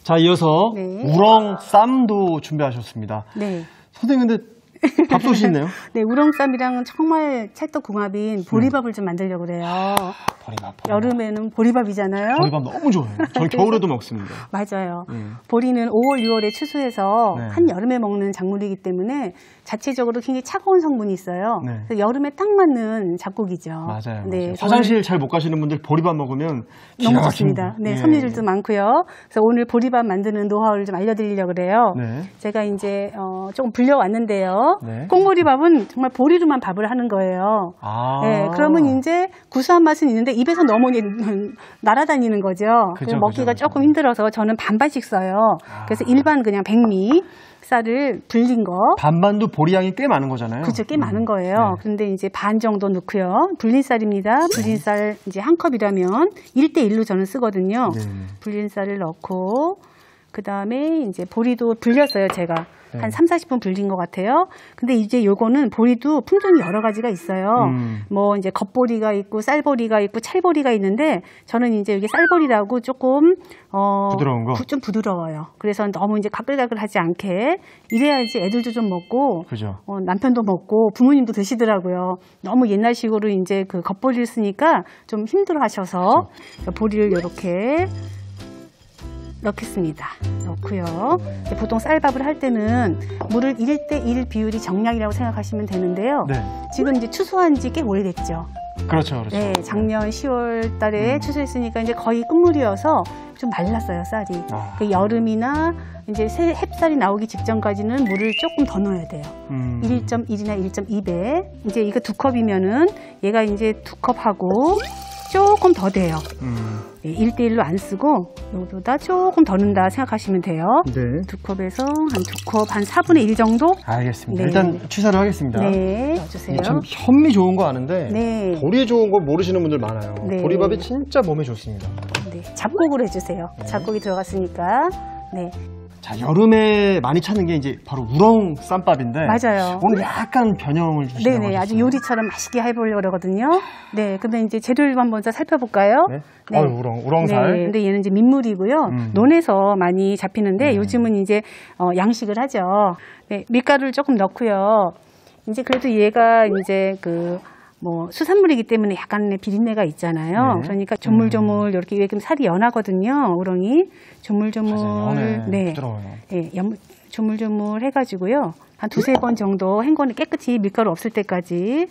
자, 이어서 네. 우렁쌈도 준비하셨습니다. 네. 선생님, 근데 밥솥이 있네요? 네, 우렁쌈이랑 정말 찰떡궁합인 보리밥을 좀 만들려고 그래요. 보리밥. 여름에는 보리밥이잖아요. 보리밥 너무 좋아해요. 저는 겨울에도 먹습니다. 맞아요. 보리는 5월, 6월에 추수해서 네. 한여름에 먹는 작물이기 때문에 자체적으로 굉장히 차가운 성분이 있어요. 네. 그래서 여름에 딱 맞는 작곡이죠. 맞아요. 네, 맞아요. 화장실 잘 못 가시는 분들 보리밥 먹으면 너무 좋습니다. 네, 예. 섬유질도 많고요. 그래서 오늘 보리밥 만드는 노하우를 좀 알려드리려고 그래요. 네. 제가 이제 조금 불려왔는데요. 네. 꽁보리밥은 정말 보리로만 밥을 하는 거예요. 아. 네, 그러면 이제 구수한 맛은 있는데 입에서 너무 날아다니는 거죠. 그죠, 먹기가 그죠. 조금 힘들어서 저는 반반씩 써요. 그래서 일반 그냥 백미 쌀을 불린 거. 반반도 보리양이 꽤 많은 거잖아요. 그죠, 꽤 많은 거예요. 네. 그런데 이제 반 정도 넣고요. 불린 쌀입니다. 불린 쌀 이제 한 컵이라면 1대1로 저는 쓰거든요. 네. 불린 쌀을 넣고, 그 다음에 이제 보리도 불렸어요, 제가. 네. 한 3, 40분 불린 것 같아요. 근데 이제 요거는 보리도 품종이 여러 가지가 있어요. 뭐 이제 겉보리가 있고, 쌀보리가 있고, 찰보리가 있는데, 저는 이제 여기 쌀보리라고 조금, 부드러운 거? 좀 부드러워요. 그래서 너무 이제 가글가글 하지 않게, 이래야지 애들도 좀 먹고, 그죠. 남편도 먹고, 부모님도 드시더라고요. 너무 옛날식으로 이제 그 겉보리를 쓰니까 좀 힘들어 하셔서, 보리를 이렇게 넣겠습니다. 넣고요. 보통 쌀밥을 할 때는 물을 1대1 비율이 정량이라고 생각하시면 되는데요. 네. 지금 이제 추수한 지 꽤 오래됐죠. 그렇죠, 그렇죠. 네, 작년 10월 달에 추수했으니까 이제 거의 끝물이어서 좀 말랐어요, 쌀이. 아. 그 여름이나 이제 햅쌀이 나오기 직전까지는 물을 조금 더 넣어야 돼요. 1.1이나 1.2배. 이제 이거 2컵이면은 얘가 이제 2컵하고 조금 더 돼요. 1대1로 안 쓰고 여기보다 조금 더 넣는다 생각하시면 돼요. 네. 2컵에서 한 2컵, 한 4분의 1 정도? 알겠습니다. 네. 일단 취사를 하겠습니다. 네, 넣어주세요. 참 현미 좋은 거 아는데 네. 보리 좋은 거 모르시는 분들 많아요. 네. 보리밥이 진짜 몸에 좋습니다. 네, 잡곡으로 해주세요. 잡곡이 들어갔으니까. 네, 자, 여름에 많이 찾는 게 이제 바로 우렁 쌈밥인데 맞아요. 오늘 약간 변형을 주시다고 네네, 아주 하셨어요. 요리처럼 맛있게 해보려고 그러거든요. 네, 근데 이제 재료를 한번 먼저 살펴볼까요? 네? 네. 우렁살. 네, 근데 얘는 이제 민물이고요. 논에서 많이 잡히는데 요즘은 이제 양식을 하죠. 네, 밀가루를 조금 넣고요. 이제 그래도 얘가 이제 뭐 수산물이기 때문에 약간의 비린내가 있잖아요. 네. 그러니까 조물조물 이렇게 왜 살이 연하거든요. 우렁이 조물조물. 맞아요. 네, 부드러워요. 네, 조물조물 해가지고요. 한 2-3번 정도 헹궈내 깨끗이 밀가루 없을 때까지.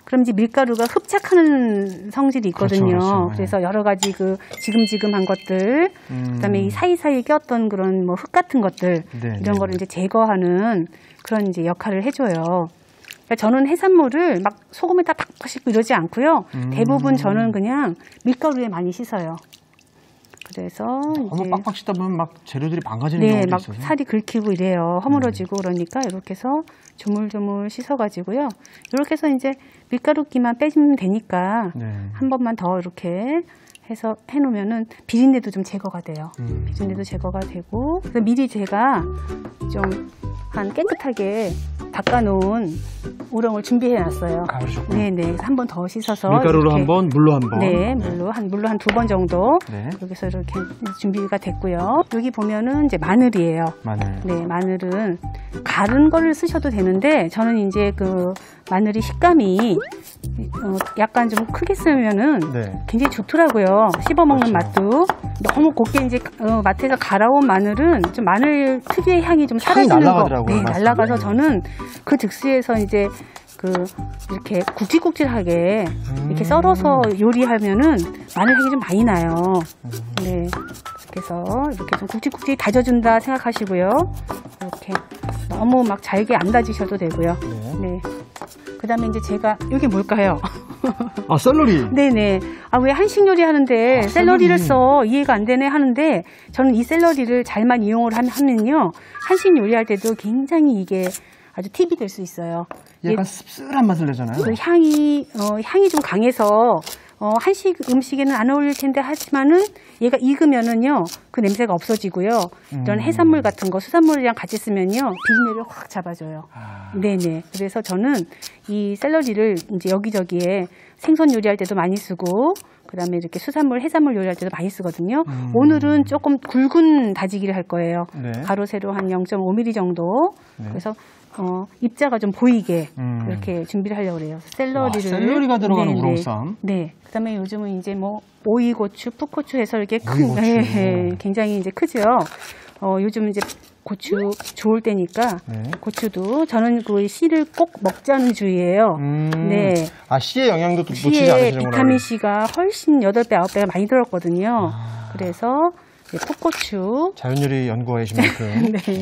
그럼 이제 밀가루가 흡착하는 성질이 있거든요. 그렇죠. 그래서 여러 가지 지금지금한 것들, 그다음에 이 사이사이에 꼈던 그런 뭐 흙 같은 것들 네, 이런 거를 이제 제거하는 그런 이제 역할을 해줘요. 그러니까 저는 해산물을 막 소금에다 팍팍 씻고 이러지 않고요. 대부분 저는 그냥 밀가루에 많이 씻어요. 그래서 너무 이제 빡빡 씻다 보면 막 재료들이 망가지는 네, 경우도 막 있어서. 살이 긁히고 이래요. 허물어지고 그러니까 이렇게 해서 조물조물 씻어가지고요. 이렇게 해서 이제 밀가루기만 빼주면 되니까 네. 한 번만 더 이렇게 해서 해놓으면은 비린내도 좀 제거가 돼요. 비린내도 제거가 되고 그래서 미리 제가 좀 한 깨끗하게 닦아놓은 우렁을 준비해놨어요. 그러셨군요. 네네, 한 번 더 씻어서 밀가루로 이렇게. 한 번, 물로 한 번. 네, 물로 한 2번 정도. 네. 여기서 이렇게 준비가 됐고요. 여기 보면은 이제 마늘이에요. 마늘. 네, 마늘은 갈은 거를 쓰셔도 되는데 저는 이제 마늘이 식감이 약간 좀 크게 쓰면은 네. 굉장히 좋더라고요. 씹어 먹는 그렇죠. 맛도. 너무 곱게 이제 마트에서 갈아온 마늘은 좀 마늘 특유의 향이 좀 사라지는 거. 날아가더라고요, 네, 말씀이. 날아가서 저는 그 즉시에서 이제 이렇게 굵직굵직하게 이렇게 썰어서 요리하면은 마늘 향이 좀 많이 나요. 네. 그래서 이렇게 좀 굵직굵직 다져준다 생각하시고요. 이렇게 너무 막 잘게 안 다지셔도 되고요. 네. 그 다음에 이제 제가, 이게 뭘까요? 아, 샐러리. 네네. 아, 왜 한식 요리 하는데 샐러리를 써? 이해가 안 되네 하는데 저는 이 샐러리를 잘만 이용을 하면요. 한식 요리할 때도 굉장히 이게 아주 팁이 될 수 있어요. 약간 씁쓸한 맛을 내잖아요. 향이 좀 강해서 한식 음식에는 안 어울릴 텐데 하지만은 얘가 익으면은요 그 냄새가 없어지고요. 이런 해산물 같은 거 수산물이랑 같이 쓰면요 비린내를 확 잡아줘요. 네네. 그래서 저는 이 샐러리를 이제 여기저기에 생선 요리할 때도 많이 쓰고 그다음에 이렇게 수산물, 해산물 요리할 때도 많이 쓰거든요. 오늘은 조금 굵은 다지기를 할 거예요. 네. 가로 세로 한 0.5mm 정도. 네. 그래서 입자가 좀 보이게 이렇게 준비를 하려고 그래요. 샐러리를. 와, 샐러리가 들어가는 네네. 우렁쌈. 네. 그다음에 요즘은 이제 뭐 오이고추, 풋고추 해서 이렇게 오이고추. 굉장히 이제 크죠. 요즘 이제 고추 좋을 때니까 네. 고추도 저는 그 씨를 꼭 먹자는 주의예요. 네. 아, 씨의 영양도 또 놓치지 씨에 않으시는구나. 비타민 C가 훨씬 8배, 9배가 많이 들었거든요. 그래서 풋고추. 자연요리 연구하신 만큼. 네.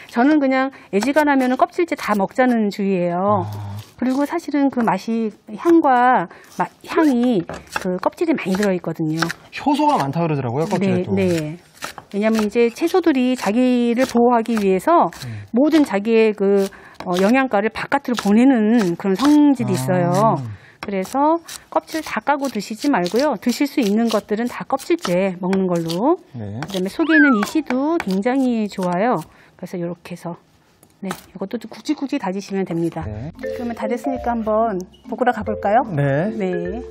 저는 그냥 애지간하면 껍질째 다 먹자는 주의예요. 그리고 사실은 그 맛이 향이 그 껍질에 많이 들어있거든요. 효소가 많다 그러더라고요, 껍질에도. 네. 왜냐하면 이제 채소들이 자기를 보호하기 위해서 모든 자기의 그 영양가를 바깥으로 보내는 그런 성질이 있어요. 그래서 껍질 다 까고 드시지 말고요. 드실 수 있는 것들은 다 껍질째 먹는 걸로. 네. 그다음에 속에 있는 이 씨도 굉장히 좋아요. 그래서 이렇게 해서 네, 이것도 굵직굵직 다지시면 됩니다. 네. 그러면 다 됐으니까 한번 볶으러 가볼까요? 네. 네.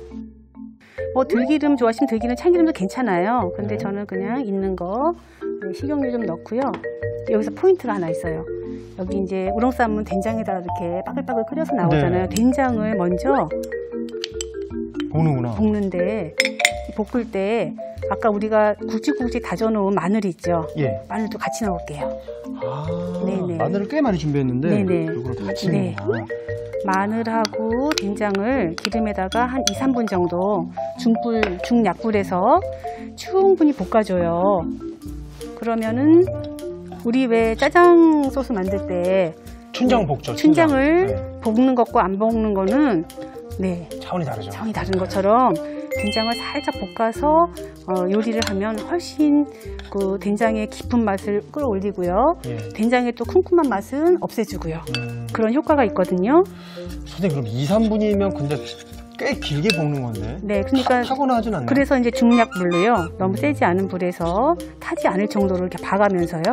들기름 좋아하시면 들기름, 참기름도 괜찮아요. 근데 네. 저는 그냥 있는 거 식용유 좀 넣고요. 여기서 포인트가 하나 있어요. 여기 이제 우렁쌈은 된장에다가 이렇게 빠글빠글 끓여서 나오잖아요. 네. 된장을 먼저 볶는구나. 볶는데 볶을 때 아까 우리가 굵직굵직 다져놓은 마늘 있죠? 예. 마늘도 같이 넣을게요. 아, 네네. 마늘을 꽤 많이 준비했는데 네네. 이걸 같이 네. 넣는구나. 마늘하고 된장을 기름에다가 한 2, 3분 정도 중약불에서 충분히 볶아줘요. 그러면은 우리 왜 짜장 소스 만들 때 춘장 볶죠. 춘장을 네. 볶는 것과 안 볶는 거는 네, 차원이 다르죠. 차원이 다른 것처럼 된장을 살짝 볶아서 요리를 하면 훨씬 그 된장의 깊은 맛을 끌어올리고요. 예. 된장의 또 쿰쿰한 맛은 없애주고요. 그런 효과가 있거든요. 선생님 그럼 2, 3분이면 근데 꽤 길게 볶는 건데. 네, 그러니까 타거나 하진 않나요? 그래서 이제 중약불로요. 너무 세지 않은 불에서 타지 않을 정도로 이렇게 박으면서요.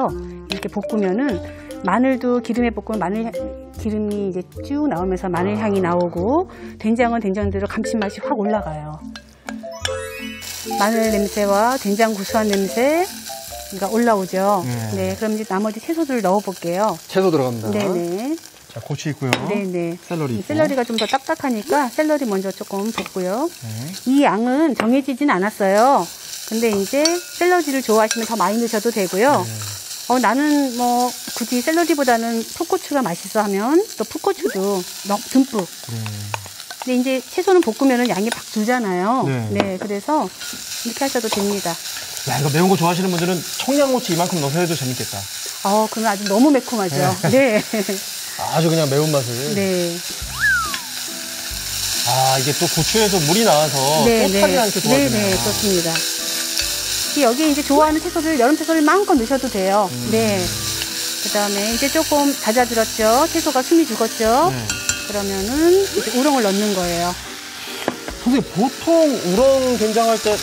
이렇게 볶으면은 마늘도 기름에 볶으면 마늘 기름이 이제 쭉 나오면서 마늘 향이 나오고 된장은 된장대로 감칠맛이 확 올라가요. 마늘 냄새와 된장 구수한 냄새가 올라오죠. 네, 그럼 이제 나머지 채소들을 넣어볼게요. 채소 들어갑니다. 네네. 자, 고추 있고요. 네네. 샐러리 있고. 샐러리가 좀 더 딱딱하니까 샐러리 먼저 조금 볶고요. 네. 이 양은 정해지진 않았어요. 근데 이제 샐러리를 좋아하시면 더 많이 넣으셔도 되고요. 나는 뭐 굳이 샐러리보다는 풋고추가 맛있어 하면 또 풋고추도 듬뿍. 근데 이제 채소는 볶으면 양이 팍 줄잖아요. 네. 그래서 이렇게 하셔도 됩니다. 야, 이거 매운 거 좋아하시는 분들은 청양고추 이만큼 넣어서 해도 재밌겠다. 그러면 아주 너무 매콤하죠. 네. 아주 그냥 매운맛을. 네. 아, 이게 또 고추에서 물이 나와서 또 타지 않게 도와주네요. 네, 그렇습니다. 여기 이제 좋아하는 채소들, 여름 채소를 마음껏 넣으셔도 돼요. 네. 그 다음에 이제 조금 잦아들었죠. 채소가 숨이 죽었죠. 네. 그러면은 이제 우렁을 넣는 거예요. 선생님, 보통 우렁 된장할 때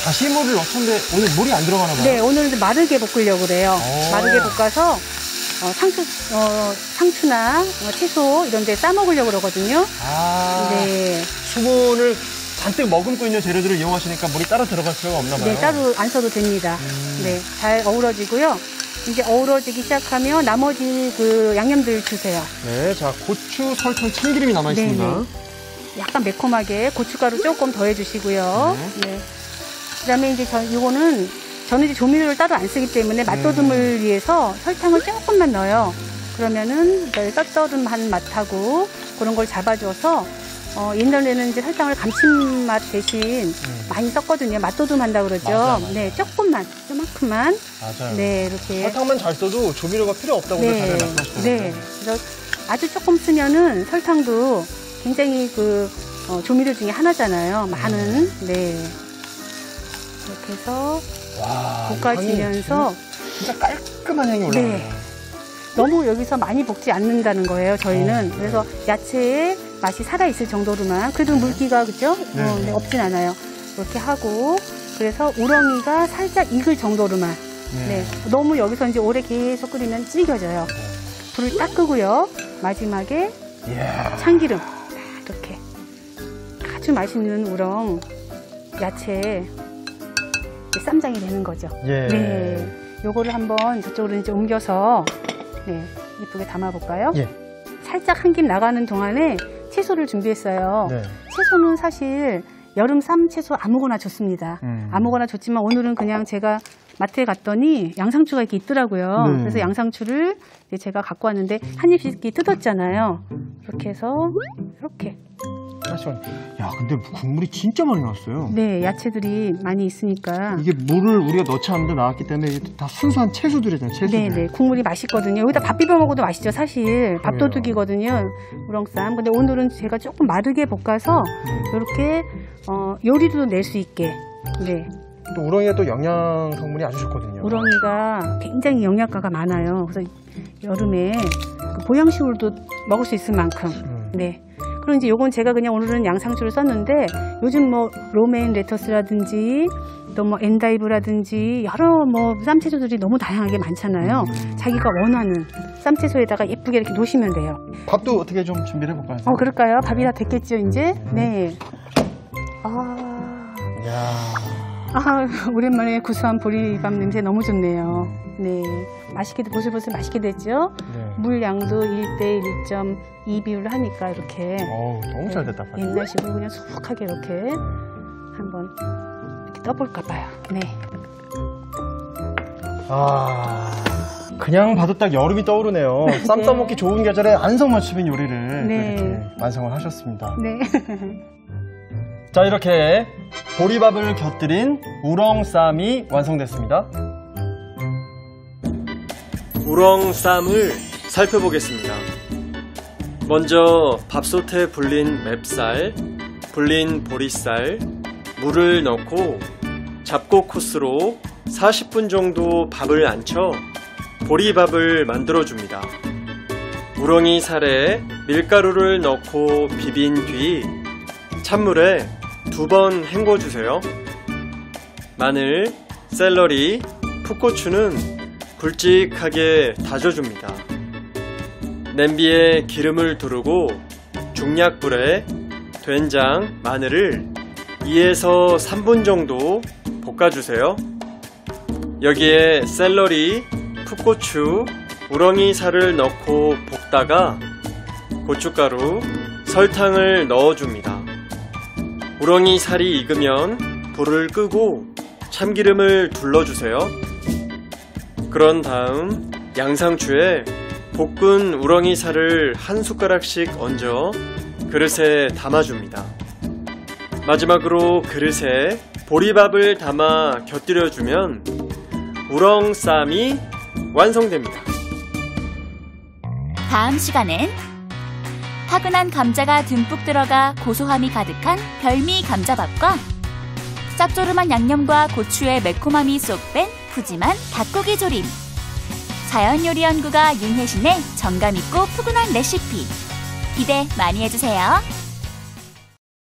다시물을 넣던데 오늘 물이 안 들어가나 봐요. 네, 오늘은 마르게 볶으려고 그래요. 마르게 볶아서 상추나 채소 이런 데 싸먹으려고 그러거든요. 네. 수분을 잔뜩 머금고 있는 재료들을 이용하시니까 물이 따로 들어갈 필요가 없나 봐요. 네, 따로 안 써도 됩니다. 네, 잘 어우러지고요. 이제 어우러지기 시작하면 나머지 그 양념들 주세요. 네, 자, 고추, 설탕, 참기름이 남아있습니다. 네네. 약간 매콤하게 고춧가루 조금 더해주시고요. 네. 그 다음에 이제 저는 이제 조미료를 따로 안 쓰기 때문에 맛도듬을 위해서 설탕을 조금만 넣어요. 그러면은 쌉싸름한 맛하고 그런 걸 잡아줘서 옛날에는 이제 설탕을 감칠맛 대신 많이 썼거든요. 맛도듬 한다고 그러죠. 맞아요. 네, 조금만, 요만큼만. 맞아요. 네, 이렇게. 설탕만 잘 써도 조미료가 필요 없다고 다들 말씀하시거든요. 네. 그래서 아주 조금 쓰면은 설탕도 굉장히 조미료 중에 하나잖아요. 많은. 네. 이렇게 해서 와, 볶아지면서 진짜 깔끔한 향이 올라와요. 네. 너무 여기서 많이 볶지 않는다는 거예요, 저희는. 그래서 야채에 맛이 살아있을 정도로만. 그래도 물기가, 그죠? 네. 네, 없진 않아요. 이렇게 하고, 그래서 우렁이가 살짝 익을 정도로만. 네. 너무 여기서 이제 오래 계속 끓이면 질겨져요. 불을 딱 끄고요. 마지막에 참기름. 이렇게. 아주 맛있는 우렁 야채 쌈장이 되는 거죠. 예. 네. 요거를 한번 저쪽으로 이제 옮겨서 네, 예쁘게 담아볼까요? 예. 살짝 한 김 나가는 동안에 채소를 준비했어요. 네. 채소는 사실 여름 쌈 채소 아무거나 좋습니다. 아무거나 좋지만 오늘은 그냥 제가 마트에 갔더니 양상추가 이렇게 있더라고요. 그래서 양상추를 이제 제가 갖고 왔는데 한 입씩 뜯었잖아요. 이렇게 해서 이렇게. 야, 근데 국물이 진짜 많이 나왔어요. 네, 야채들이 많이 있으니까. 이게 물을 우리가 넣지 않는데 나왔기 때문에 이게 다 순수한 채소들이잖아요. 채소들. 네네, 국물이 맛있거든요. 여기다 밥 비벼 먹어도 맛있죠, 사실. 밥도둑이거든요, 우렁쌈. 근데 오늘은 제가 조금 마르게 볶아서 이렇게 요리도 낼 수 있게. 네. 또 우렁이가 또 영양 성분이 아주 좋거든요. 우렁이가 굉장히 영양가가 많아요. 그래서 여름에 그 보양식으로도 먹을 수 있을 만큼. 네. 그리고 이제 요건 제가 그냥 오늘은 양상추를 썼는데 요즘 뭐 로메인 레터스라든지 또 뭐 엔다이브라든지 여러 뭐 쌈채소들이 너무 다양하게 많잖아요. 자기가 원하는 쌈채소에다가 예쁘게 이렇게 놓으시면 돼요. 밥도 어떻게 좀 준비를 해볼까요? 그럴까요? 밥이 다 됐겠죠, 이제? 네. 오랜만에 구수한 보리밥 냄새 너무 좋네요. 네. 맛있게, 보슬보슬 맛있게 됐죠? 네. 물 양도 1대 1.2 비율로 하니까 이렇게. 너무 잘 됐다. 네. 옛날식으로 그냥 수북하게 이렇게 한번 이렇게 떠볼까봐요. 네. 그냥 봐도 딱 여름이 떠오르네요. 쌈 싸먹기 좋은 계절에 안성맞춤인 요리를 이렇게 완성을 하셨습니다. 네. 자, 이렇게 보리밥을 곁들인 우렁쌈이 완성됐습니다. 우렁쌈을 살펴보겠습니다. 먼저 밥솥에 불린 맵쌀, 불린 보리쌀, 물을 넣고 잡곡 코스로 40분 정도 밥을 안쳐 보리밥을 만들어줍니다. 우렁이 살에 밀가루를 넣고 비빈 뒤 찬물에 2번 헹궈주세요. 마늘, 샐러리, 풋고추는 굵직하게 다져줍니다. 냄비에 기름을 두르고 중약불에 된장, 마늘을 2에서 3분 정도 볶아주세요. 여기에 샐러리, 풋고추, 우렁이 살을 넣고 볶다가 고춧가루, 설탕을 넣어줍니다. 우렁이 살이 익으면 불을 끄고 참기름을 둘러주세요. 그런 다음 양상추에 볶은 우렁이 살을 한 숟가락씩 얹어 그릇에 담아줍니다. 마지막으로 그릇에 보리밥을 담아 곁들여주면 우렁쌈이 완성됩니다. 다음 시간엔 파근한 감자가 듬뿍 들어가 고소함이 가득한 별미 감자밥과 짭조름한 양념과 고추의 매콤함이 쏙 뺀 푸짐한 닭고기 조림, 자연요리연구가 윤혜신의 정감있고 푸근한 레시피 기대 많이 해주세요.